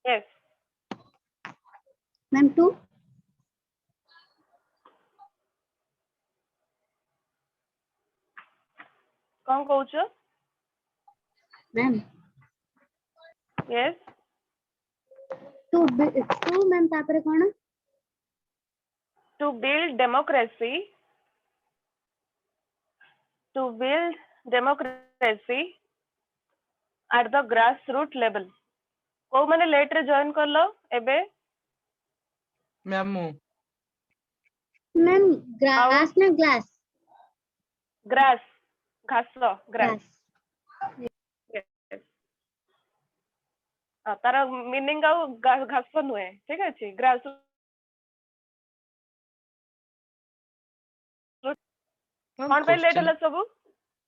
Yes. Ma'am 2 कौन कौच? Ma'am Yes. 2 ma'am तापरे कोन To build democracy. To build democracy at the grassroots level. को माने late रे join कर लो एबे मैम मैम ग्रास ना ग्लास ग्रास घास ग्रास तार मीनिंग आउ घास नुहे ठीक अच्छे ग्रास कौन पे लेट हला सब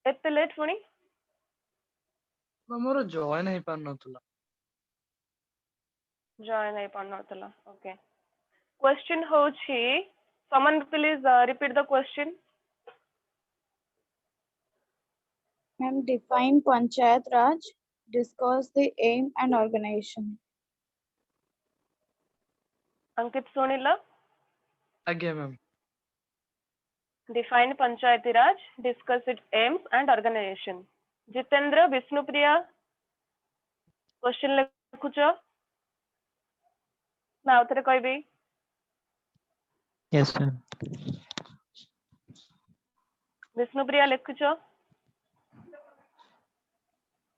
एते लेट पुणी मोर जॉइन हे पार नथला जॉइन है पार नथला ओके क्वेश्चन होची someone please repeat the question Ma'am, define Panchayat Raj. Discuss the aim and organization. Ankit Sunila आज्ञा ma'am define panchayati raj discuss its aims and organization Jitendra Vishnupriya question लिखुच ना आउथरे कहबी Yes, ma'am. Vishnupriya लिखुच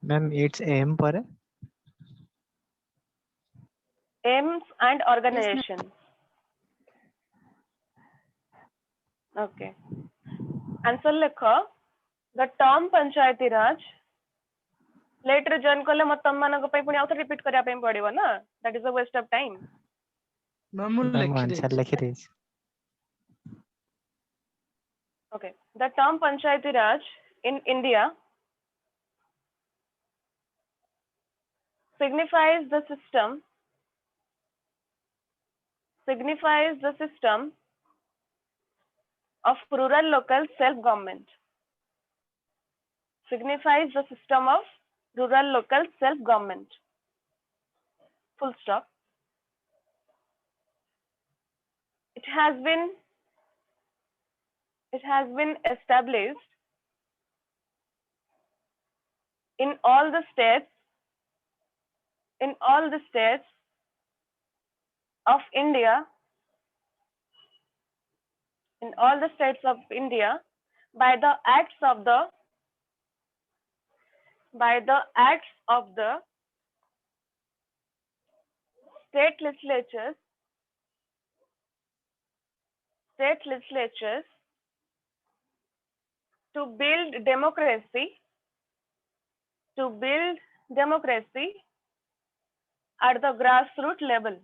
Ma'am, it's aim पर है. aims and organization okay answer लिख the term panchayati raj later join कले मत तम मानक पई पुनी आउथरे रिपीट करिया पई पड़िबो ना that is a waste of time ma'am Ma'am, answer लिख रही है. okay the term panchayati raj in India signifies the system of rural local self government signifies the system of rural local self government full stop it has been established in all the states of India by the acts of the state legislatures to build democracy at the grassroots level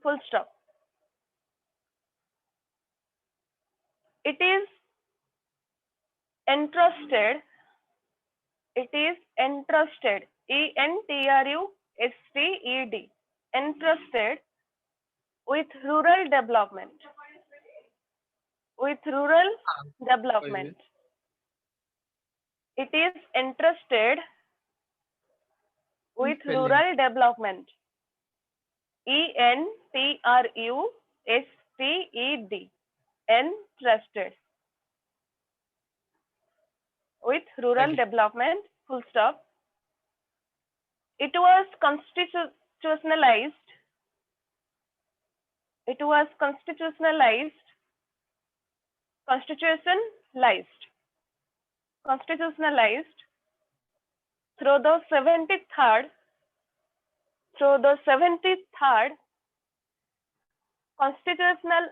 full stop it is entrusted entrusted entrusted with rural development it is entrusted with rural development entrusted with rural development full stop it was constitutionalized through the 73rd constitutional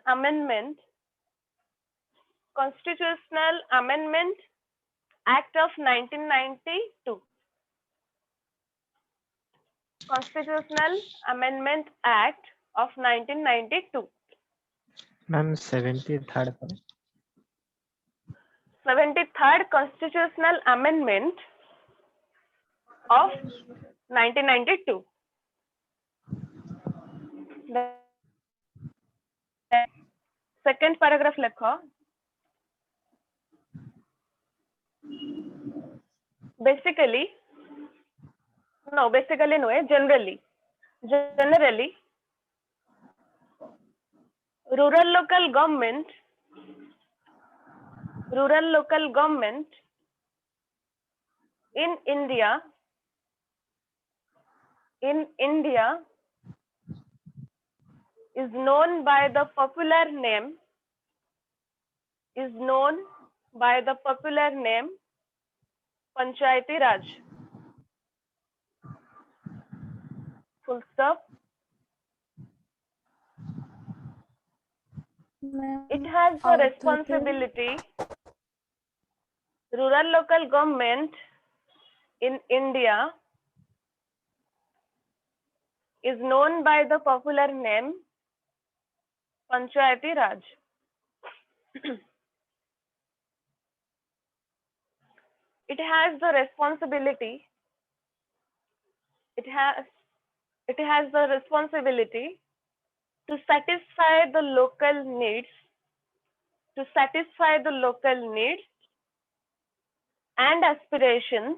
amendment act of 1992 constitutional amendment act of 1992 Ma'am, 73rd पर. 73rd constitutional amendment of 1992 the second paragraph lekho basically no basically no generally rural local government in India is known by the popular name Panchayati Raj. Full stop. It has the responsibility. Rural local government in India is known by the popular name Panchayati Raj. It has the responsibility. It has the responsibility to satisfy the local needs. And aspirations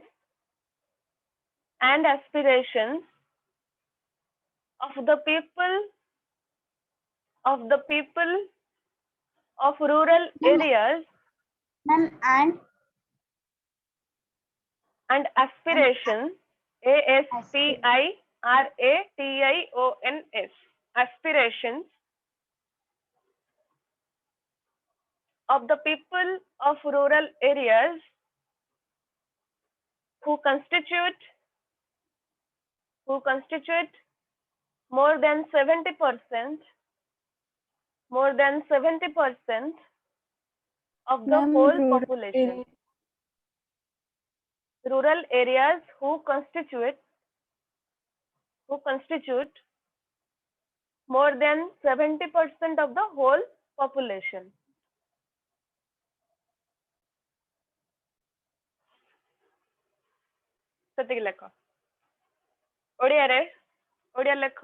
of the people of rural areas Ma'am, and aspirations aspirations aspirations of the people of rural areas who constitute more than 70% of the Ma'am, whole rural population. Rural areas who constitute more than 70% of the whole population. ସେତିକି ଲେଖ ଓଡ଼ିଆ ଲେଖ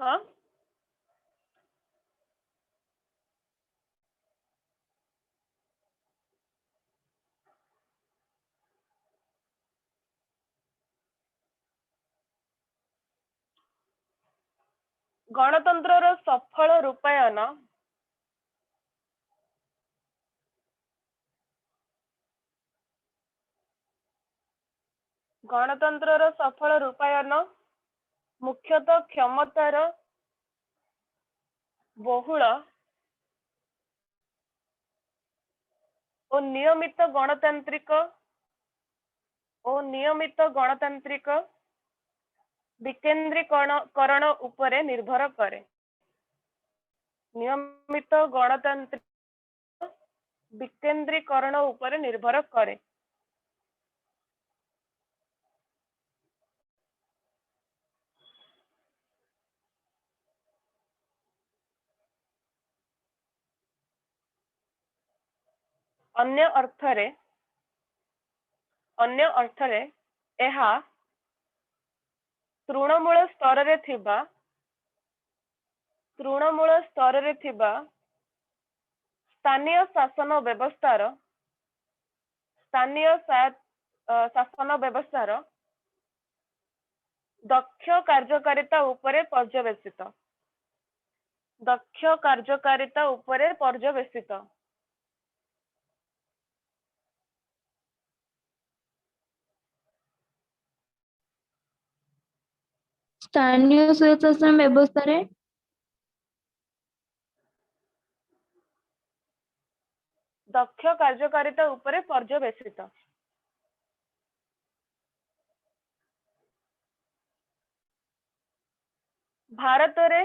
ଗଣତନ୍ତ୍ରର ସଫଳ ରୂପାୟନ ମୁଖ୍ୟତଃ କ୍ଷମତାର ବହୁଳ ଓ ନିୟମିତ ଗଣତାନ୍ତ୍ରିକ ବିକେନ୍ଦ୍ରୀକରଣ ଉପରେ ନିର୍ଭର କରେ। ନିୟମିତ ଗଣତାନ୍ତ୍ରିକ ବିକେନ୍ଦ୍ରୀକରଣ ଉପରେ ନିର୍ଭର କରେ। अन्य अर्थरे ଏହା तृणमूल स्तରରେ ଥିବା ସ୍ଥାନୀୟ ଶାସନ ବ୍ୟବସ୍ଥାର ଦକ୍ଷ କାର୍ଯ୍ୟକାରିତା ଉପରେ ପର୍ଯ୍ୟବେସିତ। ସ୍ଥାନୀୟ ସ୍ୱୟଂଶାସନ ବ୍ୟବସ୍ଥାରେ ଦକ୍ଷ କାର୍ଯ୍ୟକାରିତା ଉପରେ ପର୍ଯ୍ୟବେସିତ। ଭାରତରେ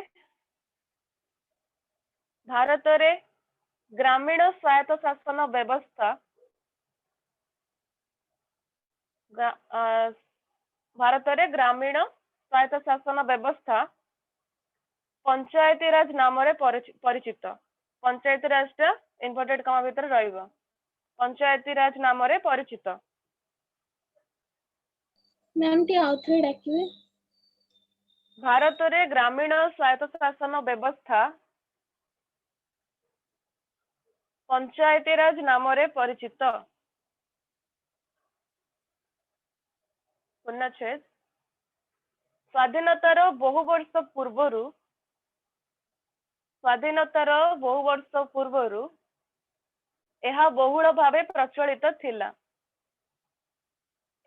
ଗ୍ରାମୀଣ ସ୍ୱାୟତ୍ତ ଶାସନ ବ୍ୟବସ୍ଥା पंचायती राज नाम परिचित। पंचायती राज टा इन्वर्टेड कमा भितर रहइबो। पंचायती राज नाम परिचित। मैम टी आउथरे डाकिबे। भारत रे ग्रामीण स्वायत्त शासन व्यवस्था पंचायती राज नाम परिचित। पूर्णच्छेद स्वाधीनतार बहु वर्ष पूर्वरु ଏହା ବହୁଳ ଭାବେ ପ୍ରଚଳିତ ଥିଲା।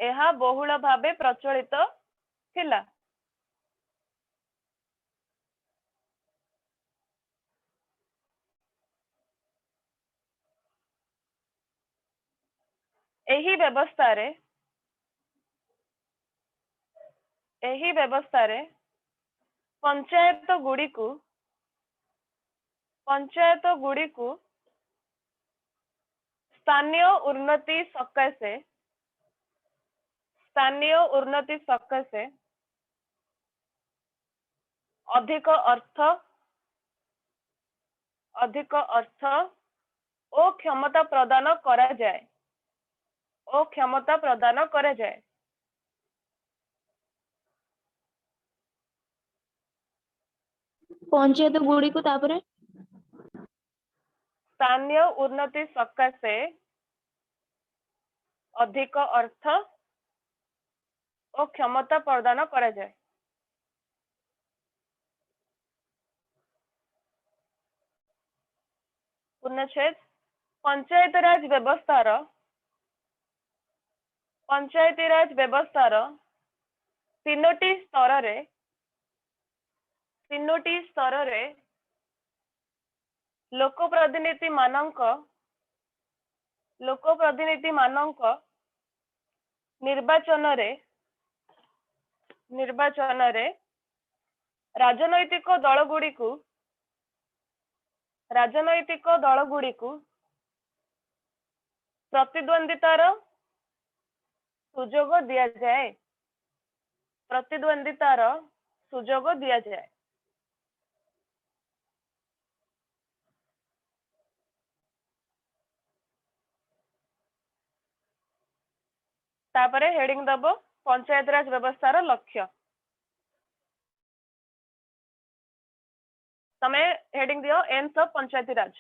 ଏହା ବହୁଳ ଭାବେ ପ୍ରଚଳିତ ଥିଲା। ଏହି ବ୍ୟବସ୍ଥାରେ ପଞ୍ଚାୟତ ଗୁଡ଼ିକୁ ସ୍ଥାନୀୟ ଉନ୍ନତି ସକାଶେ ଅଧିକ ଅର୍ଥ ଓ କ୍ଷମତା ପ୍ରଦାନ କରାଯାଏ। ପଞ୍ଚାୟତ ଗୁଡିକୁ ତାପରେ ସ୍ଥାନୀୟ ଉନ୍ନତି ସକାଶେ ଅଧିକ ଅର୍ଥ ଓ କ୍ଷମତା ପ୍ରଦାନ କରାଯାଏ। पूर्णच्छेद पंचायती राज व्यवस्थार तीनोटी स्तर रे लोकप्रतिनिधि मानक निर्वाचन रे राजनैतिक दल गुड़िकु प्रतिद्वंदितार सुजोग दिया जाए। तापरे हेडिंग दबो पंचायत राज व्यवस्थार लक्ष्य। तमे हेडिंग दियो aims of Panchayati Raj.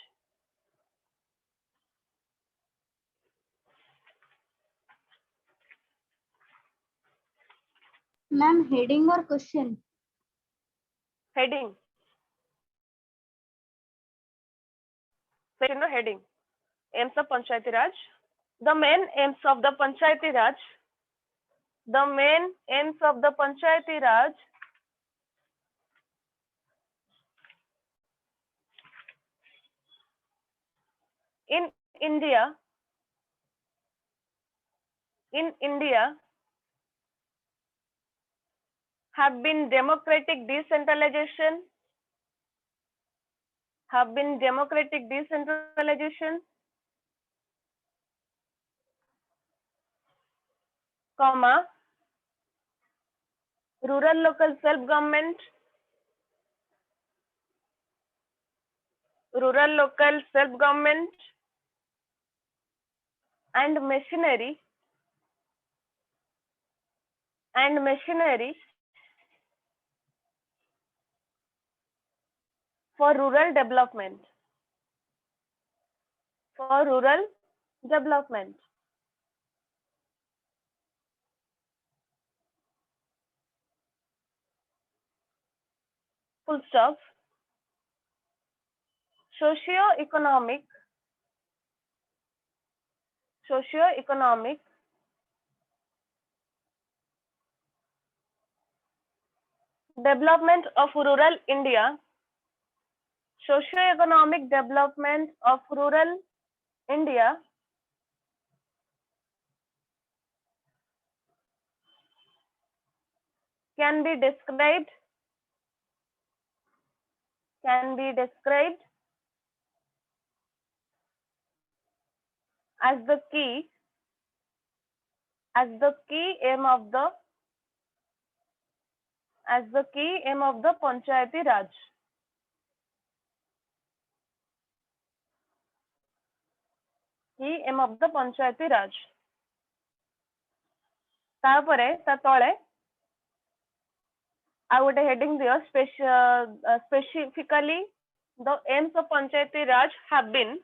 Ma'am heading और question? Heading second heading aims of Panchayati Raj. The main aims of the Panchayati Raj in India have been democratic decentralization, rural local self-government, and machinery for rural development. Full stop. Socio-economic development of rural India. Socio-economic development of rural India can be described as the key aim of the Panchayati Raj. Key aim of the Panchayati Raj. तापरे ता तळे I would heading there specifically the aims of Panchayati Raj have been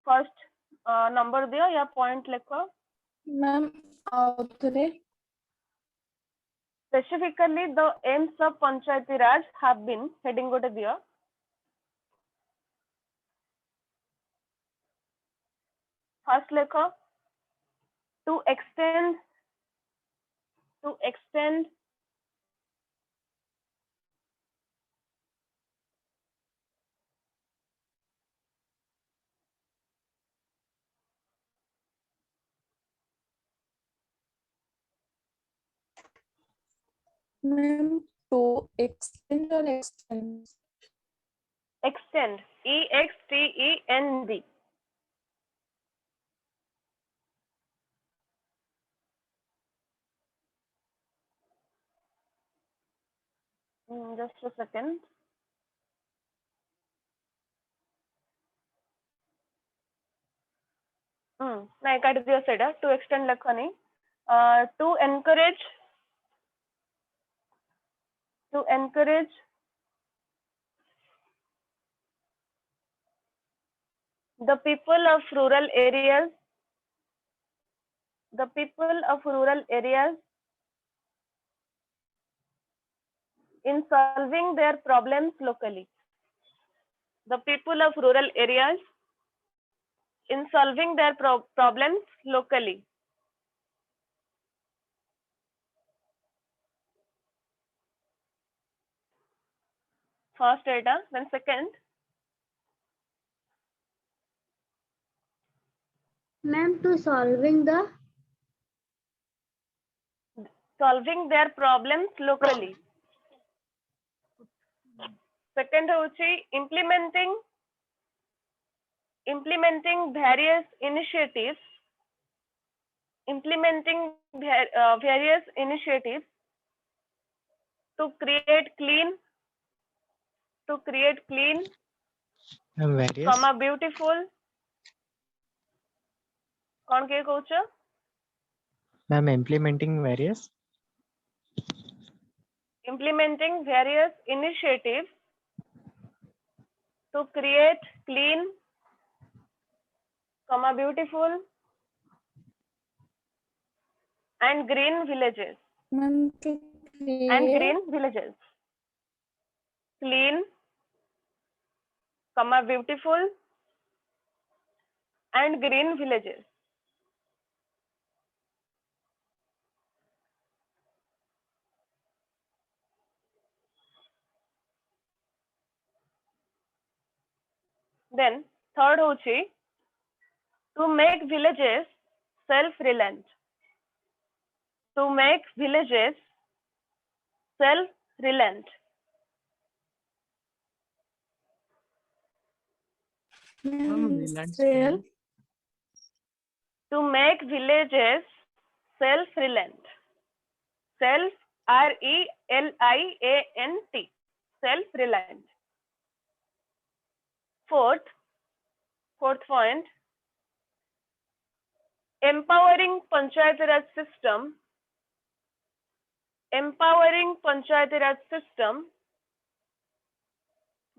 first number दियो या point लिखो. Ma'am आउथरे Specifically, the aims of Panchayati Raj have been heading gote दियो. First लिखो to extend ma'am to extend or extend extend EXTEND. Just a second. नहीं काट दियो सेटा to extend लिखनी. To encourage the people of rural areas in solving their problems locally. The people of rural areas in solving their problems locally. First data, then second. Ma'am, to solving their problems locally. Second होची implementing various initiatives to create clean ma'am various comma beautiful. कौन के coach? Ma'am implementing various initiatives to create clean comma beautiful and green villages. Ma'am to And create green villages. Clean comma beautiful and green villages. Then third होची to make villages self-reliant. To make villages self-reliant. Ma'am Reliance sale To make villages self-reliant. Self RELIANT. Self-reliant. Fourth point. Empowering Panchayati Raj system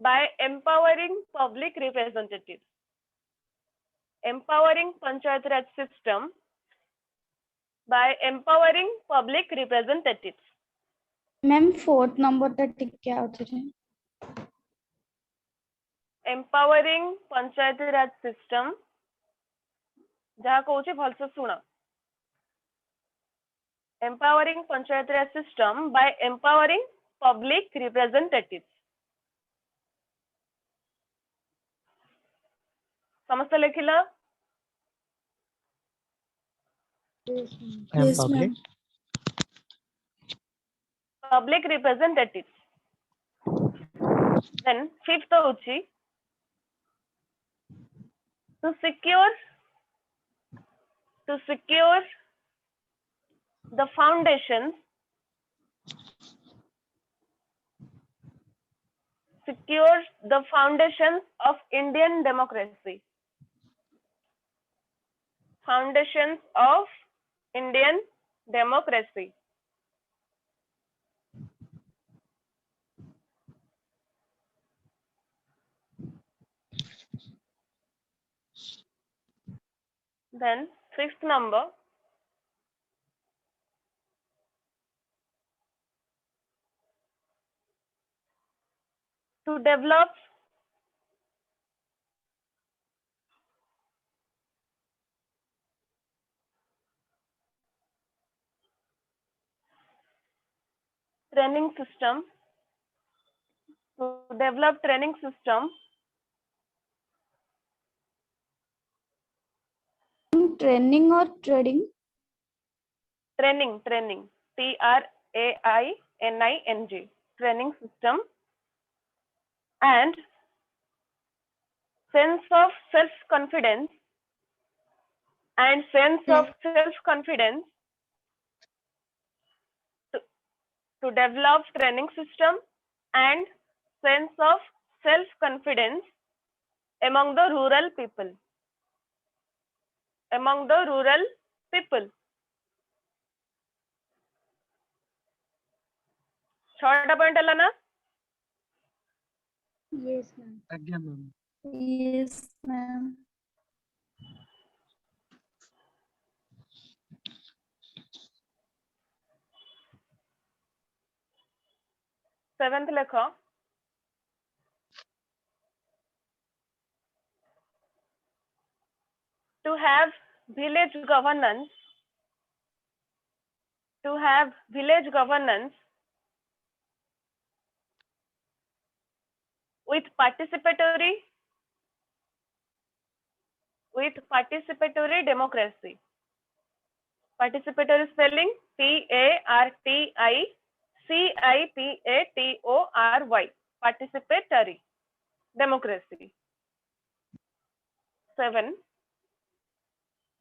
by empowering public representatives. Empowering Panchayati Raj system by empowering public representatives. Ma'am fourth number तक टिक क्या होते थे? Empowering Panchayati Raj system जहाँ कहूँ भलसे शुण. Empowering Panchayati Raj system by empowering public representatives. समस्त लिखिला. Ma'am Yes, public ma'am. Public representatives. Then fifth होची to secure the foundations of Indian democracy. Foundations of Indian democracy. Then sixth number, to develop training system, to develop training system Training or trading? training training training system and sense of self confidence to develop training system and sense of self confidence among the rural people छटा point है ना Yes, ma'am. आज्ञा ma'am Yes, ma'am. Seventh लेख to have village governance with participatory democracy. Participatory spelling PARTICIPATORY. Participatory democracy. 7.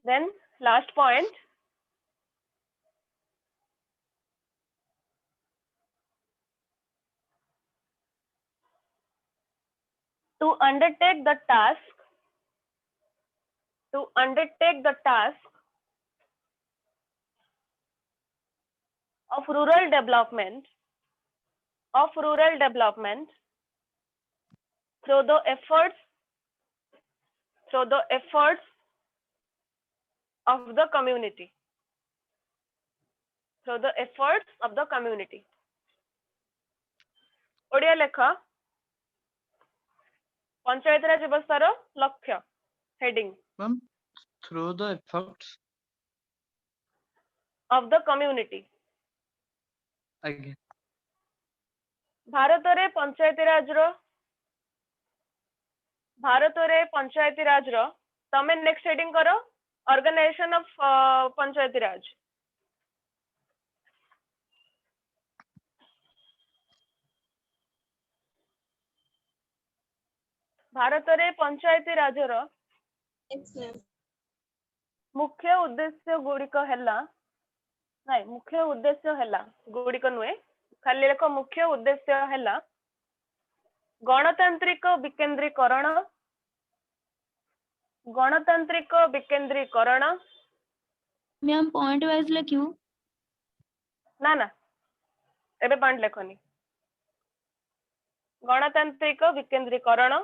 Then last point, to undertake the task of rural development through the efforts of the community. Odia लेख पंचायत राज व्यवस्थार लक्ष्य heading ma'am through the efforts of the community. आज्ञा भारत रे पंचायती राज रो तमे next heading करो organisation of Panchayati राज. भारत रे पंचायती राज रो मुख्य उद्देश्य गुड़िक हैला नहीं मुख्य उद्देश्य हैला गुड़िक नुहे खाली लेख मुख्य उद्देश्य हैला गणतांत्रिक विकेंद्रीकरण मैम पॉइंट वाइज लिखियो ना ना एबे पॉइंट लेखनी गणतांत्रिक विकेंद्रीकरण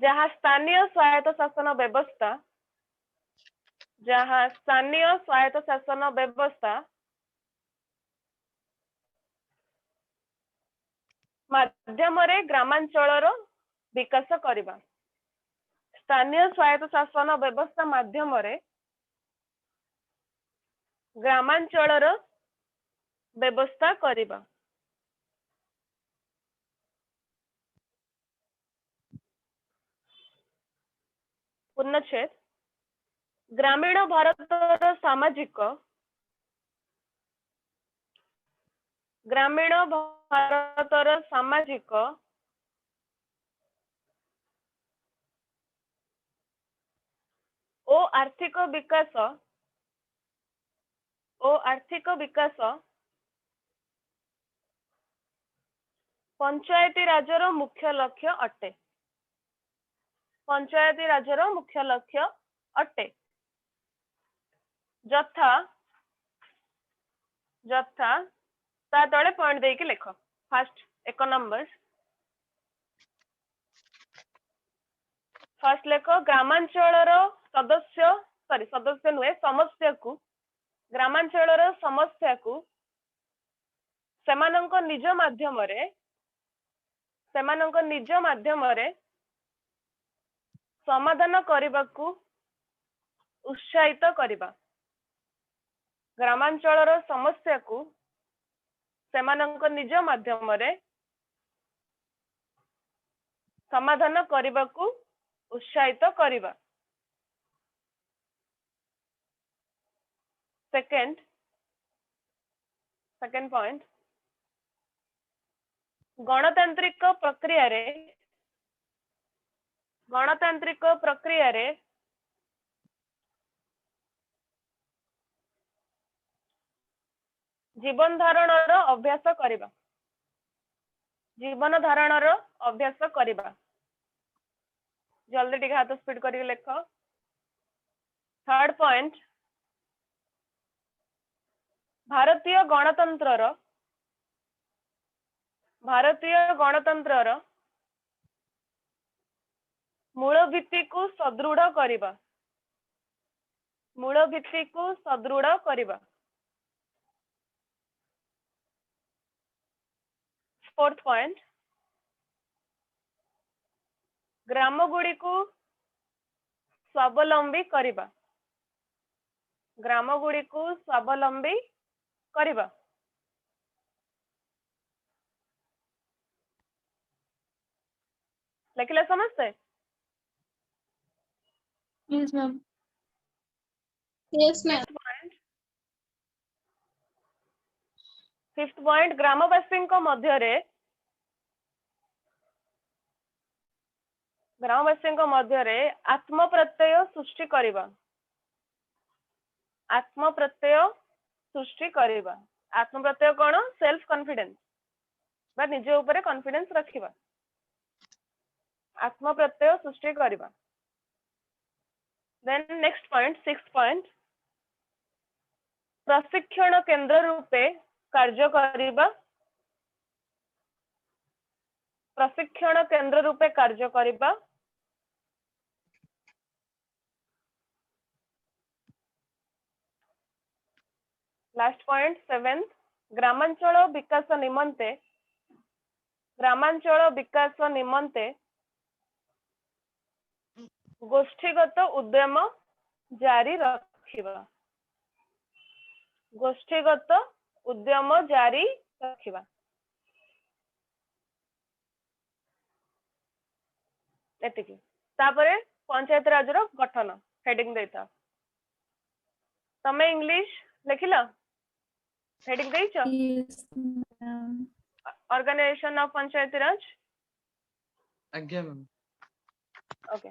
जहाँ स्थानीय स्वायत्त शासन व्यवस्था माध्यम रे ग्रामांचल विकास करिबा. स्थानीय स्वायत्त शासन व्यवस्था माध्यम रे ग्रामांचल व्यवस्था करिबा. पूर्णच्छेद ग्रामीण भारतर सामाजिक ओ आर्थिक विकास पंचायती राजर मुख्य लक्ष्य अटे. जथा ता तले पॉइंट देके लिख. फर्स्ट एक नंबर फर्स्ट लेख ग्रामांचल सदस्य सॉरी सदस्य नुहे समस्या को ग्रामांचल समस्या को सेमानंक निज माध्यम रे समाधान करने को उत्साहित करबा ग्रामांचल समस्या को सेमानंक निज माध्यम रे समाधान करने को उत्साहित करबा सेकंड पॉइंट गणतांत्रिक प्रक्रिया रे जीवन धारणर अभ्यास करबा जल्दी टिके हाथ स्पीड करके लेख थर्ड पॉइंट भारतीय गणतंत्र मूल भित्ति को सुदृढ़ करबा फोर्थ पॉइंट ग्राम गुड़ी को स्वावलंबी करबा लिखिले समझते Yes, ma'am. Yes, ma'am. Fifth point ग्रामवासी मध्य रे आत्म प्रत्यय सृष्टि करबा आत्म प्रत्यय कौन सेल्फ कॉन्फिडेंस बा निजे ऊपर कॉन्फिडेंस रखिबा आत्म प्रत्यय सृष्टि करबा then next point sixth point प्रशिक्षण केंद्र रूपे कार्य करबा लास्ट पॉइंट सेवेंथ ग्रामांचल विकास निमंते गोष्ठीगत उद्यम जारी रखिबा एतिकी तापरे पंचायत राज रो गठन हेडिंग देता तमे इंग्लिश लिखिला हेडिंग देइछ Yes, ma'am. Organisation of panchayat Raj आज्ञा मैम ओके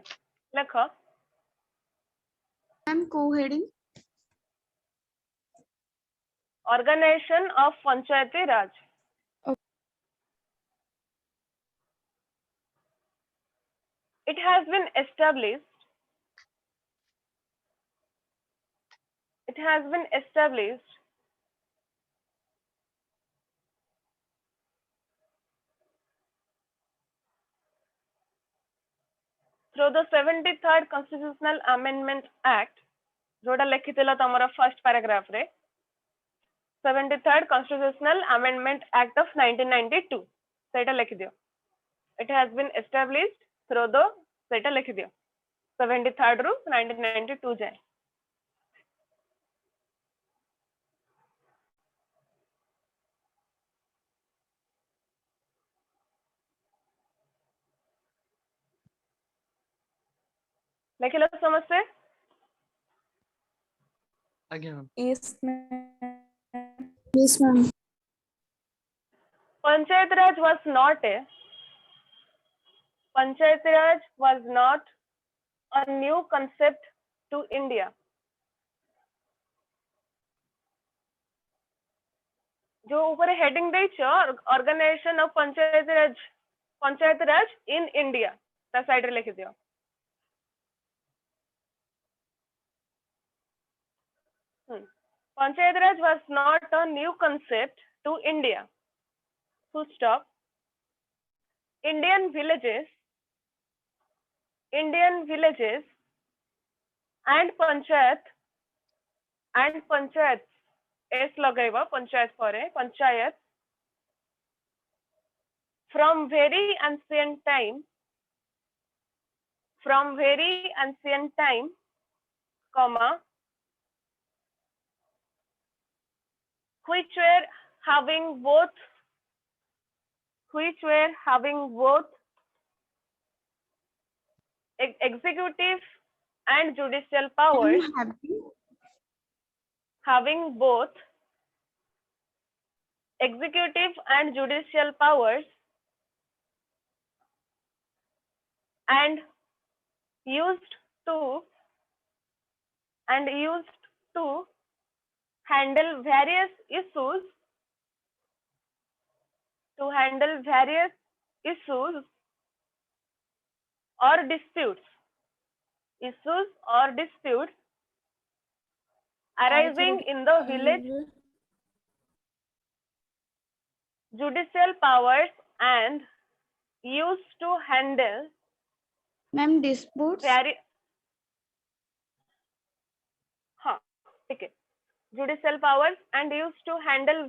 लेख Ma'am, co-heading. Organisation of Panchayati Raj it has been established through the 73rd constitutional amendment act जोटा लिखिथिला तमरा फर्स्ट पैराग्राफ रे 73rd constitutional amendment act of 1992 सेटा लिखि दियो it has been established through the सेटा लिखि दियो 73rd रू 1992 जाए लिखिला समझते आज्ञा ma'am Yes, ma'am. Yes, ma'am. Panchayat Raj was not a new concept to India. जो ऊपर हेडिंग देछ organisation of panchayat Raj in India ता साइड रे लिखि दियो Panchayat Raj was not a new concept to India. Full stop. Indian villages and panchayat s lagaiva panchayat pore panchayat from very ancient time comma which were having both executive and judicial powers, having both executive and judicial powers, and used to handle various issues or disputes arising in the village, judicial powers and used to handle Ma'am, disputes. judicial powers and used to handle